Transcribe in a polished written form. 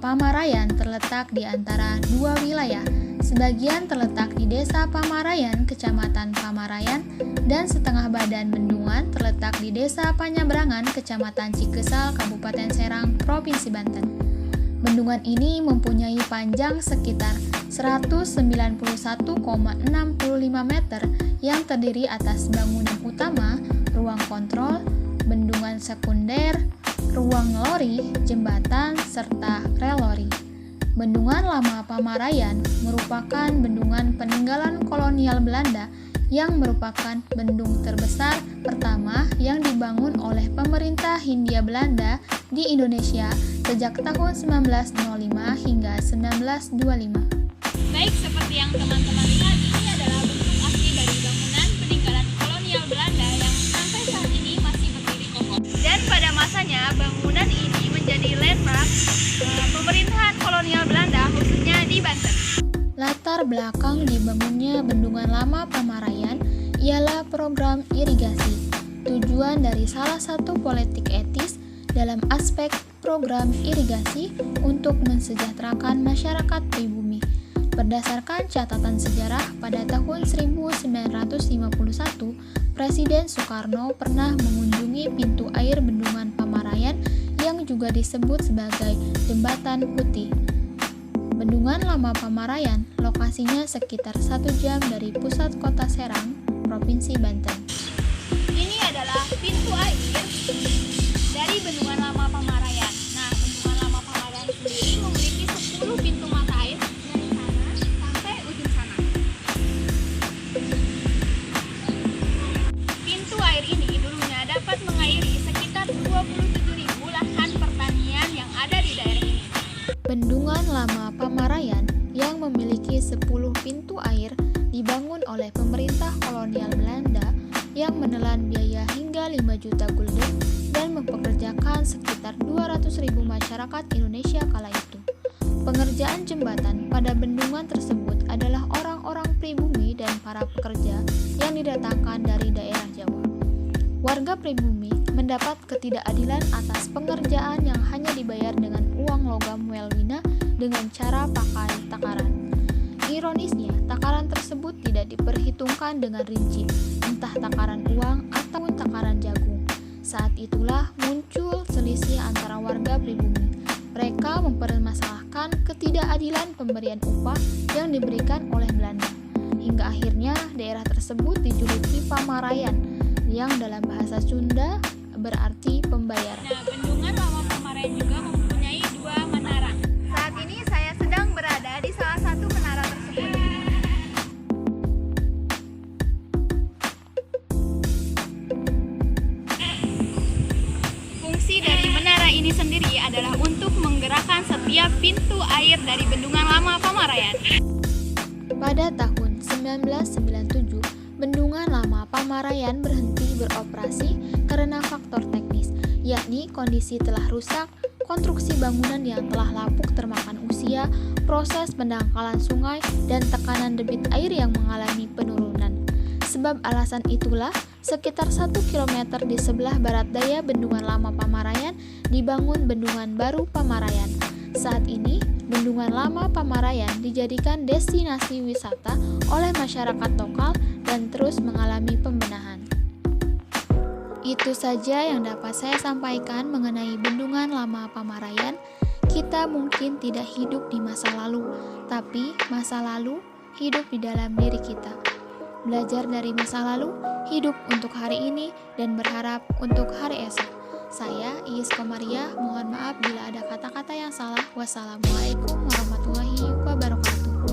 Pamarayan terletak di antara dua wilayah. Sebagian terletak di Desa Pamarayan, Kecamatan Pamarayan, dan setengah badan bendungan terletak di Desa Panyabrangan, Kecamatan Cikesal, Kabupaten Serang, Provinsi Banten. Bendungan ini mempunyai panjang sekitar 191,65 meter yang terdiri atas bangunan utama, ruang kontrol, bendungan sekunder, ruang lori, jembatan, serta rel lori. Bendungan Lama Pamarayan merupakan bendungan peninggalan kolonial Belanda yang merupakan bendung terbesar pertama yang dibangun oleh pemerintah Hindia Belanda di Indonesia sejak tahun 1905 hingga 1925. Baik, seperti yang teman-teman lihat, ini adalah bentuk asli dari bangunan peninggalan kolonial Belanda yang sampai saat ini masih berdiri kokoh. Dan pada masanya, bangunan ini menjadi landmark pemerintahan kolonial Belanda, khususnya di Banten. Latar belakang dibangunnya Bendungan Lama Pamarayan ialah program irigasi. Tujuan dari salah satu politik etis dalam aspek program irigasi untuk mensejahterakan masyarakat pribumi. Berdasarkan catatan sejarah, pada tahun 1951, Presiden Soekarno pernah mengunjungi pintu air Bendungan Pamarayan yang juga disebut sebagai Jembatan Putih. Bendungan Lama Pamarayan lokasinya sekitar 1 jam dari pusat kota Serang, Provinsi Banten. Ini adalah pintu air dari Bendungan Lama Pamarayan. Nah, Bendungan Lama Pamarayan sendiri memiliki 10 pintu mata air dari sana sampai ujung sana. Pintu air ini dulunya dapat mengairi sekitar 27.000 lahan pertanian yang ada di daerah ini. Bendungan Lama Pamarayan yang memiliki 10 pintu air dibangun oleh pemerintah kolonial Belanda yang menelan biaya hingga 5 juta gulden dan mempekerjakan sekitar 200.000 masyarakat Indonesia kala itu. Pengerjaan jembatan pada bendungan tersebut adalah orang-orang pribumi dan para pekerja yang didatangkan dari daerah Jawa. Warga pribumi mendapat ketidakadilan atas pengerjaan yang hanya dibayar dengan uang logam welwina dengan cara pakai takaran. Ironisnya, takaran tersebut tidak diperhitungkan dengan rinci, entah takaran uang atau takaran jagung. Saat itulah muncul selisih antara warga pribumi. Mereka mempermasalahkan ketidakadilan pemberian upah yang diberikan oleh Belanda. Hingga akhirnya daerah tersebut dijuluki Pamarayan, yang dalam bahasa Sunda berarti pembayar. Nah, Bendungan Lama Pamarayan juga mempunyai 2 menara. Saat ini saya sedang berada di salah satu menara tersebut. Fungsi dari menara ini sendiri adalah untuk menggerakkan setiap pintu air dari Bendungan Lama Pamarayan. Pada tahun 1997, Bendungan Lama Pamarayan berhenti beroperasi karena faktor teknis, yakni kondisi telah rusak, konstruksi bangunan yang telah lapuk termakan usia, proses pendangkalan sungai, dan tekanan debit air yang mengalami penurunan. Sebab alasan itulah, sekitar 1 km di sebelah barat daya Bendungan Lama Pamarayan dibangun Bendungan Baru Pamarayan. Saat ini, Bendungan Lama Pamarayan dijadikan destinasi wisata oleh masyarakat lokal dan terus mengalami pembenahan. Itu saja yang dapat saya sampaikan mengenai Bendungan Lama Pamarayan. Kita mungkin tidak hidup di masa lalu, tapi masa lalu hidup di dalam diri kita. Belajar dari masa lalu, hidup untuk hari ini, dan berharap untuk hari esok. Saya, Iis Komariah, mohon maaf bila ada kata-kata yang salah. Wassalamualaikum warahmatullahi wabarakatuh.